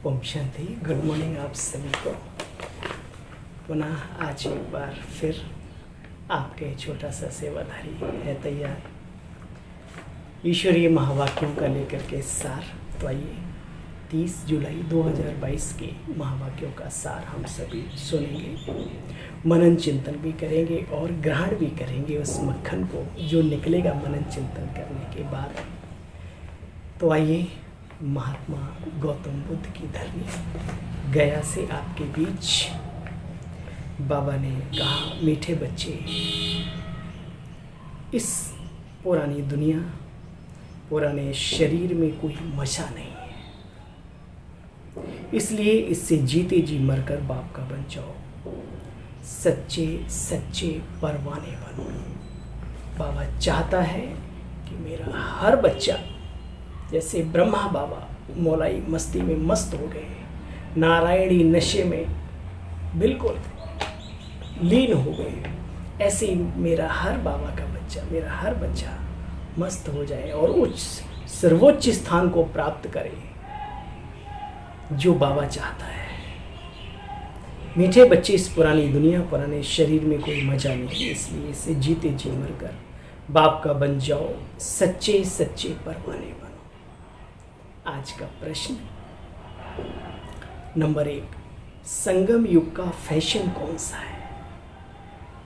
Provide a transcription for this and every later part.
Om Shanti. Good morning आप सभी को। पुनः आज एक बार फिर आपके छोटा सा सेवाधारी है तैयार ईश्वरीय महावाक्यों का लेकर के सार। तो आइए 30 जुलाई 2022 के महावाक्यों का सार हम सभी सुनेंगे, मनन चिंतन भी करेंगे और ग्रहण भी करेंगे उस मक्खन को जो निकलेगा मनन चिंतन करने के बाद। तो आइए, महात्मा गौतम बुद्ध की धरनी गया से आपके बीच बाबा ने कहा, मीठे बच्चे, इस पुरानी दुनिया, पुराने शरीर में कोई मजा नहीं है, इसलिए इससे जीते जी मरकर बाप का बन जाओ, सच्चे सच्चे परवाने बनो। बाबा चाहता है कि मेरा हर बच्चा, जैसे ब्रह्मा बाबा मौलाई मस्ती में मस्त हो गए, नारायणी नशे में बिल्कुल लीन हो गए, ऐसे ही मेरा हर बाबा का बच्चा, मेरा हर बच्चा मस्त हो जाए और उच्च सर्वोच्च स्थान को प्राप्त करे जो बाबा चाहता है। मीठे बच्चे, इस पुरानी दुनिया, पुराने शरीर में कोई मजा नहीं, इसलिए इसे जीते जी मरकर बाप का बन जाओ, सच्चे सच्चे परवाने बनो। आज का प्रश्न नंबर 1, संगम युग का फैशन कौन सा है?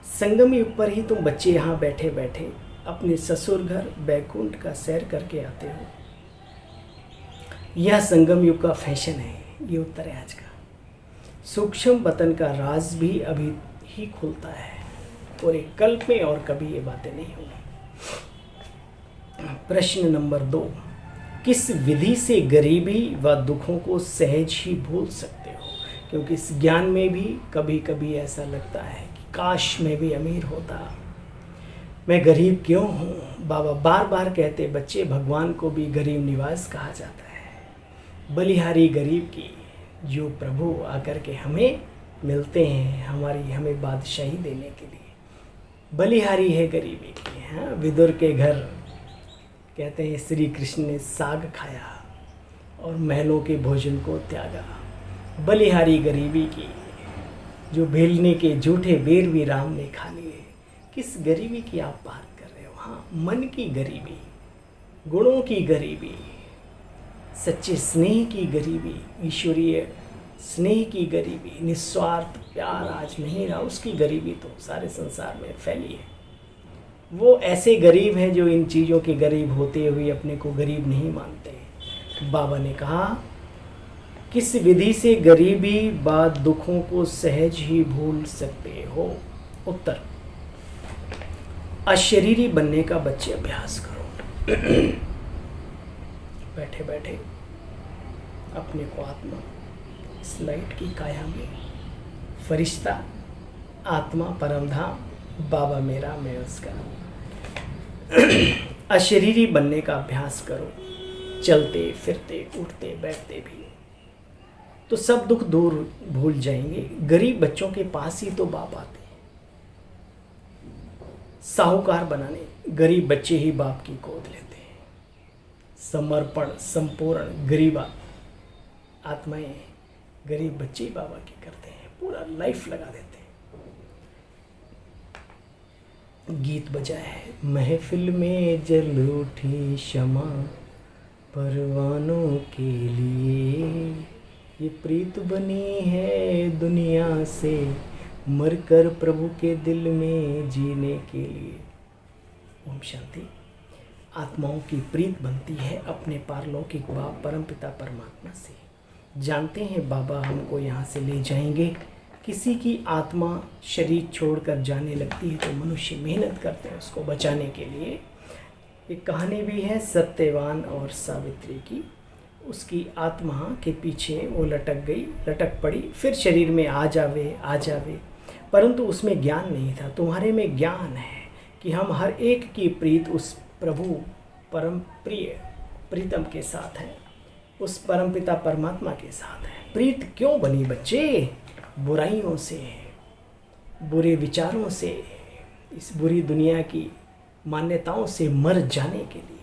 संगम युग पर ही तुम बच्चे यहाँ बैठे बैठे अपने ससुर घर बैकुंठ का सैर करके आते हो। यह संगम युग का फैशन है। ये उत्तर है आज का। सूक्ष्म वतन का राज भी अभी ही खुलता है, पूरे कल्प में और कभी ये बातें नहीं होंगी। प्रश्न नंबर 2, किस विधि से गरीबी व दुखों को सहज ही भूल सकते हो? क्योंकि इस ज्ञान में भी कभी कभी ऐसा लगता है कि काश मैं भी अमीर होता, मैं गरीब क्यों हूँ। बाबा बार बार कहते, बच्चे, भगवान को भी गरीब निवास कहा जाता है। बलिहारी गरीब की, जो प्रभु आकर के हमें मिलते हैं हमें बादशाही देने के लिए। बलिहारी है गरीबी की। हाँ, विदुर के घर कहते हैं श्री कृष्ण ने साग खाया और महलों के भोजन को त्यागा। बलिहारी गरीबी की, जो भेलने के झूठे बेर भी राम ने खा लिए। किस गरीबी की आप बात कर रहे हो? हाँ, मन की गरीबी, गुणों की गरीबी, सच्चे स्नेह की गरीबी, ईश्वरीय स्नेह की गरीबी, निस्वार्थ प्यार आज नहीं रहा, उसकी गरीबी तो सारे संसार में फैली है। वो ऐसे गरीब हैं जो इन चीज़ों के गरीब होते हुए अपने को गरीब नहीं मानते। बाबा ने कहा, किस विधि से गरीबी बाद दुखों को सहज ही भूल सकते हो? उत्तर, अशरीरी बनने का बच्चे अभ्यास करो। बैठे बैठे अपने को आत्मा, इस लाइट की काया में फरिश्ता, आत्मा, परमधाम, बाबा मेरा, मैं उसका, अशरीरी बनने का अभ्यास करो। चलते फिरते उठते बैठते भी तो सब दुख दूर भूल जाएंगे। गरीब बच्चों के पास ही तो बाप आते हैं साहूकार बनाने। गरीब बच्चे ही बाप की गोद लेते हैं। समर्पण, संपूर्ण गरीबा आत्माएं गरीब बच्चे ही बाबा की करते हैं, पूरा लाइफ लगा देते हैं। गीत बजा है, महफिल में जल उठी शमा परवानों के लिए, ये प्रीत बनी है दुनिया से मरकर प्रभु के दिल में जीने के लिए। ओम शांति। आत्माओं की प्रीत बनती है अपने पारलौकिक बाप परमपिता परमात्मा से। जानते हैं बाबा हमको यहाँ से ले जाएंगे। किसी की आत्मा शरीर छोड़कर जाने लगती है तो मनुष्य मेहनत करते हैं उसको बचाने के लिए। एक कहानी भी है सत्यवान और सावित्री की। उसकी आत्मा के पीछे वो लटक पड़ी, फिर शरीर में आ जावे, परंतु उसमें ज्ञान नहीं था। तुम्हारे में ज्ञान है कि हम हर एक की प्रीत उस प्रभु परम प्रिय प्रीतम के साथ है, उस परमपिता परमात्मा के साथ है। प्रीत क्यों बनी बच्चे? बुराइयों से, बुरे विचारों से, इस बुरी दुनिया की मान्यताओं से मर जाने के लिए।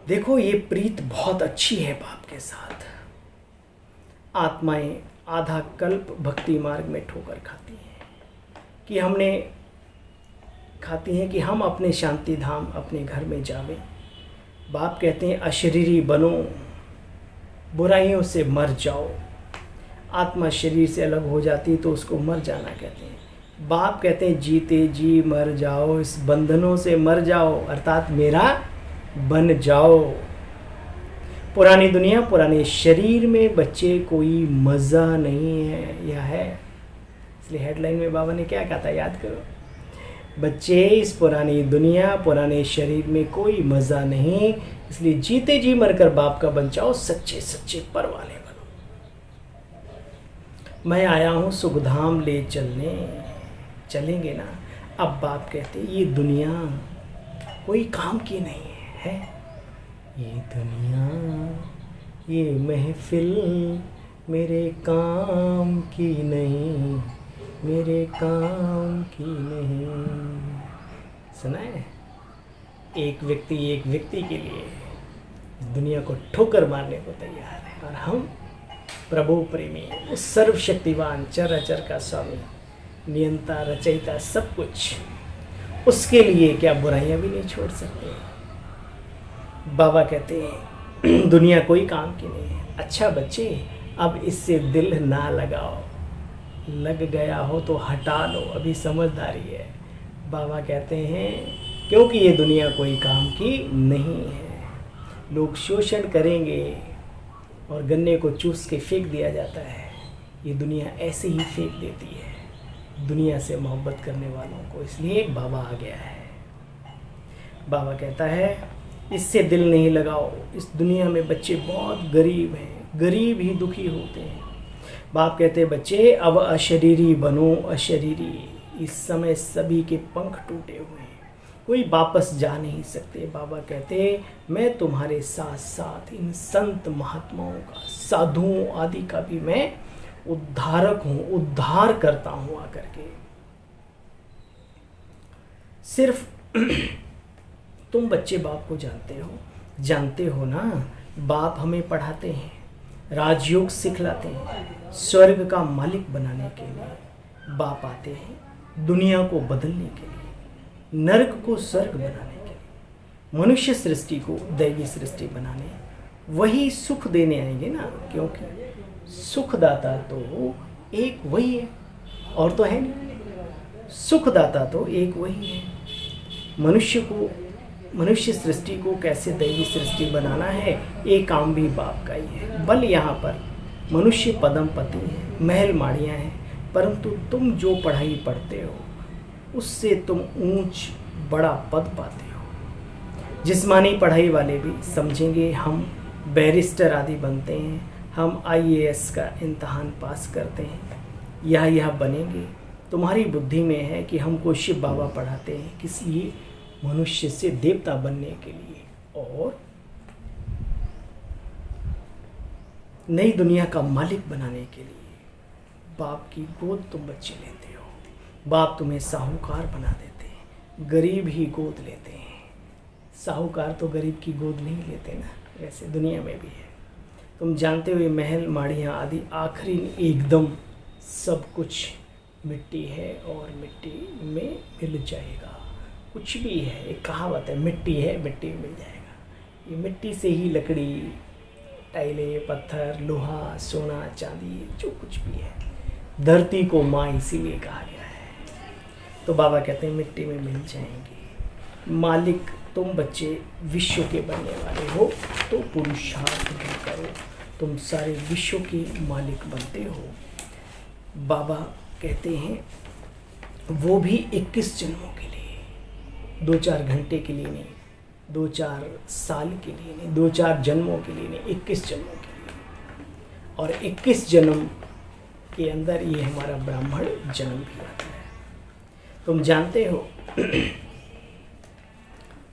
देखो, ये प्रीत बहुत अच्छी है बाप के साथ। आत्माएं आधा कल्प भक्ति मार्ग में ठोकर खाती हैं कि हम अपने शांति धाम अपने घर में जावें। बाप कहते हैं अशरीरी बनो, बुराइयों से मर जाओ। आत्मा शरीर से अलग हो जाती तो उसको मर जाना कहते हैं। बाप कहते हैं जीते जी मर जाओ, इस बंधनों से मर जाओ, अर्थात मेरा बन जाओ। पुरानी दुनिया पुराने शरीर में बच्चे कोई मज़ा नहीं है, यह है। इसलिए हेडलाइन में बाबा ने क्या कहा था, याद करो। बच्चे इस पुरानी दुनिया पुराने शरीर में कोई मज़ा नहीं, इसलिए जीते जी मरकर बाप का बन जाओ, सच्चे सच्चे परवाने बनो। मैं आया हूँ सुखधाम ले चलने, चलेंगे ना। अब बाप कहते ये दुनिया कोई काम की नहीं है, ये दुनिया ये महफिल मेरे काम की नहीं, मेरे काम की नहीं। सुना है, एक व्यक्ति के लिए दुनिया को ठोकर मारने को तैयार है, और हम प्रभु प्रेमी, उस सर्वशक्तिवान चराचर का स्वामी, नियंता रचयिता सब कुछ, उसके लिए क्या बुराइयां भी नहीं छोड़ सकते। बाबा कहते हैं दुनिया कोई काम की नहीं है। अच्छा बच्चे, अब इससे दिल ना लगाओ, लग गया हो तो हटा लो, अभी समझदारी है। बाबा कहते हैं क्योंकि ये दुनिया कोई काम की नहीं है। लोग शोषण करेंगे और गन्ने को चूस के फेंक दिया जाता है, ये दुनिया ऐसे ही फेंक देती है दुनिया से मोहब्बत करने वालों को। इसलिए बाबा आ गया है। बाबा कहता है इससे दिल नहीं लगाओ। इस दुनिया में बच्चे बहुत गरीब हैं, गरीब ही दुखी होते हैं। बाप कहते हैं बच्चे अब अशरीरी बनो, अशरीरी। इस समय सभी के पंख टूटे हुए हैं, कोई वापस जा नहीं सकते। बाबा कहते हैं मैं तुम्हारे साथ साथ इन संत महात्माओं का, साधुओं आदि का भी मैं उद्धारक हूँ, उद्धार करता हूँ आकर के। सिर्फ तुम बच्चे बाप को जानते हो ना। बाप हमें पढ़ाते हैं, राजयोग सिखलाते हैं। स्वर्ग का मालिक बनाने के लिए बाप आते हैं, दुनिया को बदलने के लिए, नरक को स्वर्ग बनाने के लिए, मनुष्य सृष्टि को दैवी सृष्टि बनाने, वही सुख देने आएंगे ना। क्योंकि सुखदाता तो एक वही है, और तो है नहीं। सुखदाता तो एक वही है। मनुष्य सृष्टि को कैसे दैवी सृष्टि बनाना है, एक काम भी बाप का ही है। बल यहाँ पर मनुष्य पदम पति हैं, महल माड़ियाँ हैं, परंतु तुम जो पढ़ाई पढ़ते हो उससे तुम ऊंच बड़ा पद पाते हो। जिस्मानी पढ़ाई वाले भी समझेंगे हम बैरिस्टर आदि बनते हैं, हम IAS का इम्तहान पास करते हैं, यह बनेंगे। तुम्हारी बुद्धि में है कि हमको शिव बाबा पढ़ाते हैं, किस लिए? मनुष्य से देवता बनने के लिए और नई दुनिया का मालिक बनाने के लिए। बाप की गोद तुम बच्चे लेते हो, बाप तुम्हें साहूकार बना देते हैं, गरीब ही गोद लेते हैं। साहूकार तो गरीब की गोद नहीं लेते ना, वैसे दुनिया में भी है। तुम जानते हो ये महल माड़ियाँ आदि आखिरी एकदम सब कुछ मिट्टी है और मिट्टी में मिल जाएगा। कुछ भी है, एक कहावत है, मिट्टी है मिट्टी में मिल जाएगा। ये मिट्टी से ही लकड़ी, टाइलें, पत्थर, लोहा, सोना, चांदी, जो कुछ भी है, धरती को माँ इसीलिए कहा गया है। तो बाबा कहते हैं मिट्टी में मिल जाएंगे। मालिक तुम बच्चे विश्व के बनने वाले हो तो पुरुषार्थ भी करो, तुम सारे विश्व के मालिक बनते हो। बाबा कहते हैं वो भी 21 जन्मों के लिए, 2-4 घंटे के लिए नहीं, 2-4 साल के लिए नहीं, 2-4 जन्मों के लिए नहीं, 21 जन्मों के लिए। और 21 जन्म के अंदर ये हमारा ब्राह्मण जन्म भी आता है। तुम जानते हो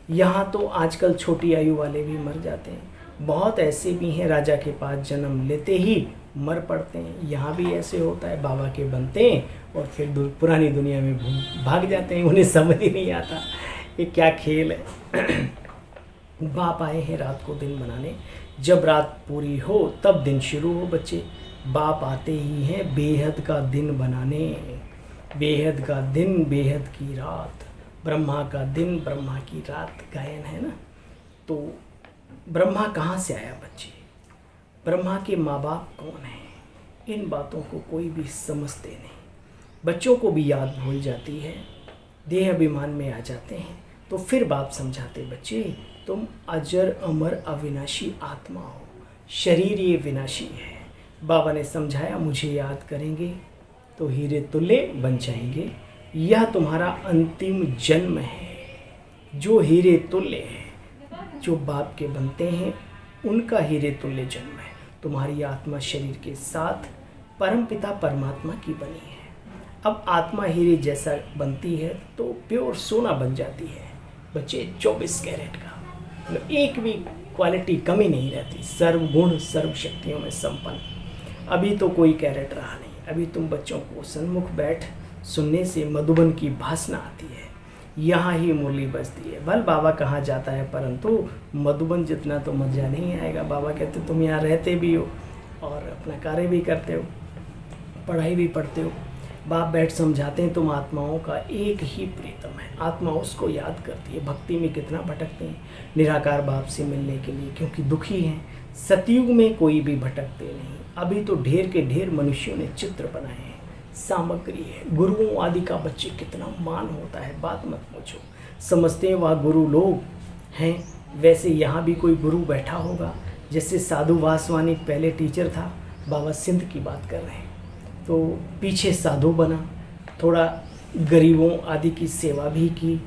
यहाँ तो आजकल छोटी आयु वाले भी मर जाते हैं, बहुत ऐसे भी हैं राजा के पास जन्म लेते ही मर पड़ते हैं। यहाँ भी ऐसे होता है, बाबा के बनते हैं और फिर पुरानी दुनिया में भाग जाते हैं, उन्हें समझ ही नहीं आता ये क्या खेल है। बाप आए हैं रात को दिन बनाने, जब रात पूरी हो तब दिन शुरू हो बच्चे। बाप आते ही हैं बेहद का दिन बनाने। बेहद का दिन, बेहद की रात, ब्रह्मा का दिन, ब्रह्मा की रात गायन है ना। तो ब्रह्मा कहाँ से आया बच्चे? ब्रह्मा के माँ बाप कौन हैं? इन बातों को कोई भी समझते नहीं। बच्चों को भी याद भूल जाती है, देह अभिमान में आ जाते हैं। तो फिर बाप समझाते, बच्चे तुम अजर अमर अविनाशी आत्मा हो, शरीर ये विनाशी है। बाबा ने समझाया, मुझे याद करेंगे तो हीरे तुल्य बन जाएंगे। यह तुम्हारा अंतिम जन्म है। जो हीरे तुल्य है, जो बाप के बनते हैं, उनका हीरे तुल्य जन्म है। तुम्हारी आत्मा शरीर के साथ परमपिता परमात्मा की बनी है। अब आत्मा हीरे जैसा बनती है तो प्योर सोना बन जाती है बच्चे, 24 कैरेट का, मतलब एक भी क्वालिटी कमी नहीं रहती, सर्वगुण सर्व शक्तियों में संपन्न। अभी तो कोई कैरेट रहा नहीं। अभी तुम बच्चों को सन्मुख बैठ सुनने से मधुबन की भासना आती है, यहाँ ही मुरली बजती है। भल बाबा कहाँ जाता है, परंतु मधुबन जितना तो मजा नहीं आएगा। बाबा कहते तुम यहाँ रहते भी हो और अपना कार्य भी करते हो, पढ़ाई भी पढ़ते हो। बाप बैठ समझाते हैं, तुम आत्माओं का एक ही प्रीतम है। आत्मा उसको याद करती है। भक्ति में कितना भटकते हैं निराकार बाप से मिलने के लिए, क्योंकि दुखी हैं। सतयुग में कोई भी भटकते नहीं। अभी तो ढेर के ढेर मनुष्यों ने चित्र बनाए हैं, सामग्री है। गुरुओं आदि का बच्चे कितना मान होता है, बात मत पूछो। समझते हैं वह गुरु लोग हैं, वैसे यहाँ भी कोई गुरु बैठा होगा। जैसे साधु वासवानी पहले टीचर था, बाबा सिंध की बात कर रहे हैं, तो पीछे साधु बना, थोड़ा गरीबों आदि की सेवा भी की।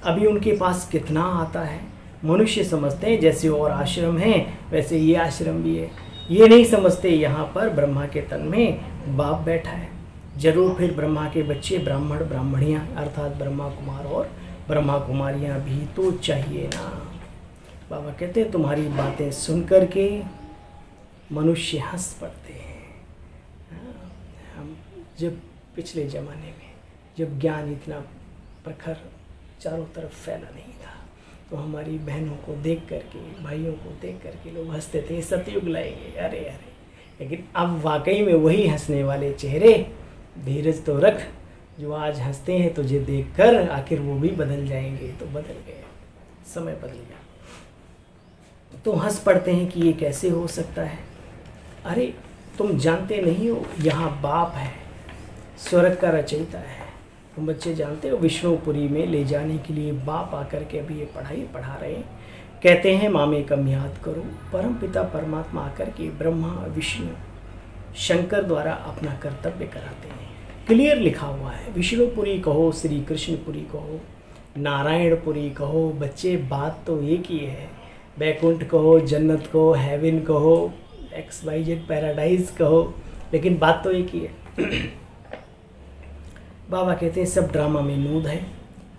अभी उनके पास कितना आता है। मनुष्य समझते हैं जैसे और आश्रम हैं वैसे ये आश्रम भी है। ये नहीं समझते यहाँ पर ब्रह्मा के तन में बाप बैठा है। जरूर फिर ब्रह्मा के बच्चे ब्राह्मण ब्राह्मणियाँ अर्थात ब्रह्मा कुमार और ब्रह्मा कुमारियाँ भी तो चाहिए ना। बाबा कहते हैं तुम्हारी बातें सुन कर के मनुष्य हंस पड़ते हैं। हम जब पिछले ज़माने में जब ज्ञान इतना प्रखर चारों तरफ फैला नहीं था, तो हमारी बहनों को देख करके, भाइयों को देख करके लोग हंसते थे, सतयुग लाएंगे, अरे अरे। लेकिन अब वाकई में वही हंसने वाले चेहरे, धीरज तो रख, जो आज हंसते हैं तुझे देखकर, आखिर वो भी बदल जाएंगे। तो बदल गए, समय बदल गया। तो हंस पड़ते हैं कि ये कैसे हो सकता है। अरे तुम जानते नहीं हो, यहाँ बाप है, स्वर्ग का रचयिता है। तुम बच्चे जानते हो, विष्णुपुरी में ले जाने के लिए बाप आकर के अभी ये पढ़ाई पढ़ा रहे हैं। कहते हैं मामे कम याद करो, परम पिता परमात्मा आकर के ब्रह्मा विष्णु शंकर द्वारा अपना कर्तव्य कराते हैं। क्लियर लिखा हुआ है, विष्णुपुरी कहो, श्री कृष्णपुरी कहो, नारायणपुरी कहो, बच्चे बात तो एक ही है। बैकुंठ कहो, जन्नत कहो, हेवन कहो, XYZ पैराडाइज कहो, लेकिन बात तो एक ही है। बाबा कहते हैं सब ड्रामा में नूद है,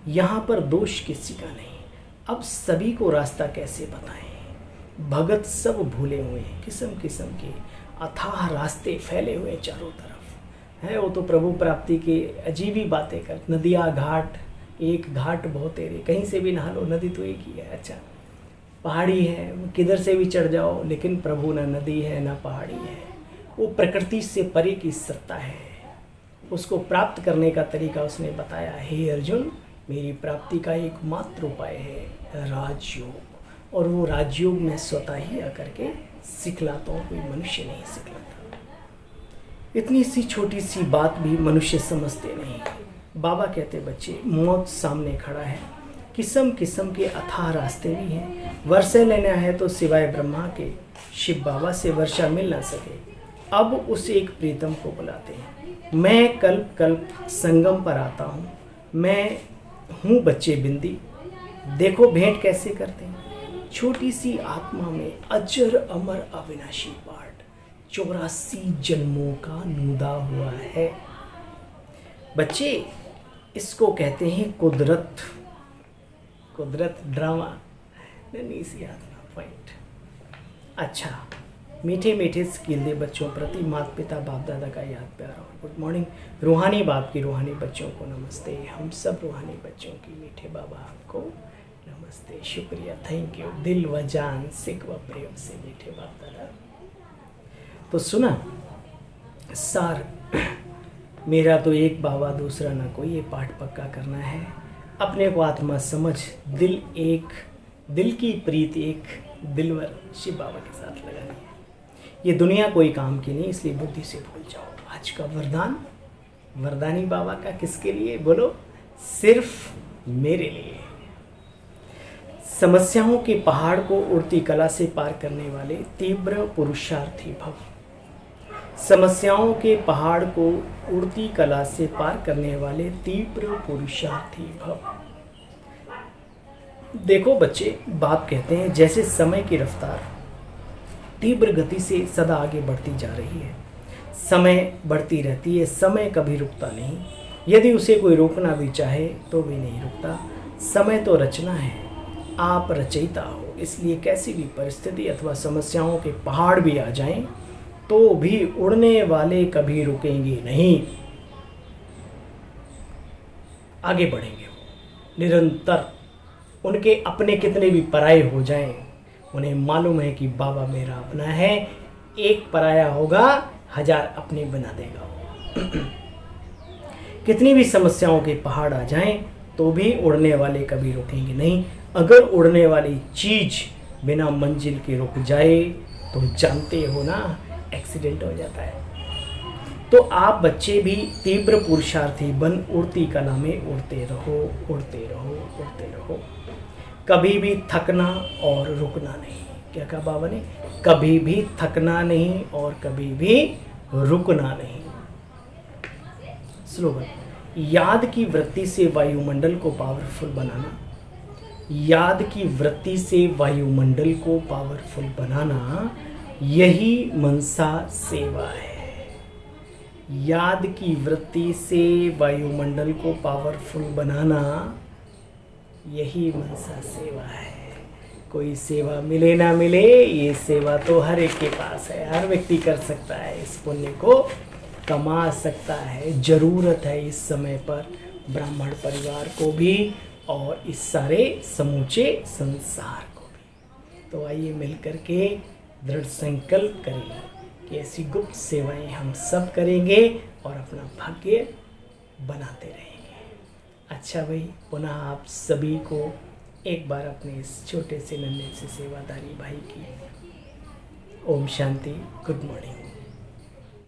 यहाँ पर दोष किसी का नहीं। अब सभी को रास्ता कैसे बताएं? भगत सब भूले हुए हैं, किस्म किस्म के अथाह रास्ते फैले हुए चारों तरफ है। वो तो प्रभु प्राप्ति के अजीब ही बातें कर, नदियाँ घाट, एक घाट बहुत तेरे, कहीं से भी नहा लो, नदी तो एक ही है। अच्छा पहाड़ी है, किधर से भी चढ़ जाओ, लेकिन प्रभु ना नदी है ना पहाड़ी है। वो प्रकृति से परे की सत्ता है। उसको प्राप्त करने का तरीका उसने बताया, हे अर्जुन मेरी प्राप्ति का एकमात्र उपाय है राजयोग, और वो राजयोग में स्वतः ही आकर के सिखलाता हूँ, कोई मनुष्य नहीं सिखलाता। इतनी सी छोटी सी बात भी मनुष्य समझते नहीं। बाबा कहते बच्चे मौत सामने खड़ा है, किस्म किस्म के अथाह रास्ते भी हैं। वर्षा लेना है तो सिवाय ब्रह्मा के शिव बाबा से वर्षा मिल ना सके। अब उस एक प्रीतम को बुलाते हैं, मैं कल्प कल्प संगम पर आता हूँ, मैं हूँ बच्चे बिंदी, देखो भेंट कैसे करते हैं। छोटी सी आत्मा में अजर अमर अविनाशी पाठ 84 जन्मों का नूदा हुआ है। बच्चे इसको कहते हैं कुदरत। कुदरत ड्रामा नहीं सी आत्मा पॉइंट। अच्छा मीठे मीठे स्किल्दे बच्चों प्रति माता पिता बाप दादा का याद प्यार और गुड मॉर्निंग। रूहानी बाप की रूहानी बच्चों को नमस्ते। हम सब रूहानी बच्चों की मीठे बाबा आपको नमस्ते, शुक्रिया, थैंक यू, दिल व जान सिक व प्रेम से मीठे बाप दादा। तो सुना सार मेरा तो एक बाबा दूसरा ना कोई, ये पाठ पक्का करना है। अपने को आत्मा समझ, दिल एक, दिल की प्रीत एक, दिलवर शिव बाबा के साथ लगानी है। ये दुनिया कोई काम की नहीं, इसलिए बुद्धि से भूल जाओ। आज का वरदान वरदानी बाबा का किसके लिए बोलो? सिर्फ मेरे लिए। समस्याओं के पहाड़ को उड़ती कला से पार करने वाले तीव्र पुरुषार्थी भव। समस्याओं के पहाड़ को उड़ती कला से पार करने वाले तीव्र पुरुषार्थी भव। देखो बच्चे, बाप कहते हैं जैसे समय की रफ्तार तीव्र गति से सदा आगे बढ़ती जा रही है, समय बढ़ती रहती है, समय कभी रुकता नहीं। यदि उसे कोई रोकना भी चाहे तो भी नहीं रुकता। समय तो रचना है, आप रचयिता हो, इसलिए कैसी भी परिस्थिति अथवा समस्याओं के पहाड़ भी आ जाएं तो भी उड़ने वाले कभी रुकेंगे नहीं, आगे बढ़ेंगे वो निरंतर। उनके अपने कितने भी पराये हो जाएं, उन्हें मालूम है कि बाबा मेरा अपना है, एक पराया होगा 1000 अपने बना देगा वो। कितनी भी समस्याओं के पहाड़ आ जाएं तो भी उड़ने वाले कभी रुकेंगे नहीं। अगर उड़ने वाली चीज बिना मंजिल के रुक जाए तो जानते हो ना, एक्सीडेंट हो जाता है। तो आप बच्चे भी तीव्र पुरुषार्थी बन उड़ती कला में उड़ते रहो, उड़ते रहो, उड़ते रहो। कभी भी थकना और रुकना नहीं। क्या कहा बाबा ने? कभी भी थकना नहीं और कभी भी रुकना नहीं। स्लोगन, याद की वृत्ति से वायुमंडल को पावरफुल बनाना। याद की वृत्ति से वायुमंडल को पावरफुल बनाना, यही मनसा सेवा है। याद की वृत्ति से वायुमंडल को पावरफुल बनाना, यही मनसा सेवा है। कोई सेवा मिले ना मिले, ये सेवा तो हर एक के पास है, हर व्यक्ति कर सकता है, इस पुण्य को कमा सकता है। जरूरत है इस समय पर ब्राह्मण परिवार को भी और इस सारे समूचे संसार को भी। तो आइए मिलकर के दृढ़ संकल्प करें कि ऐसी गुप्त सेवाएं हम सब करेंगे और अपना भाग्य बनाते रहेंगे। अच्छा भाई, पुनः आप सभी को एक बार अपने इस छोटे से नन्हे से सेवादारी भाई की ओम शांति, गुड मॉर्निंग।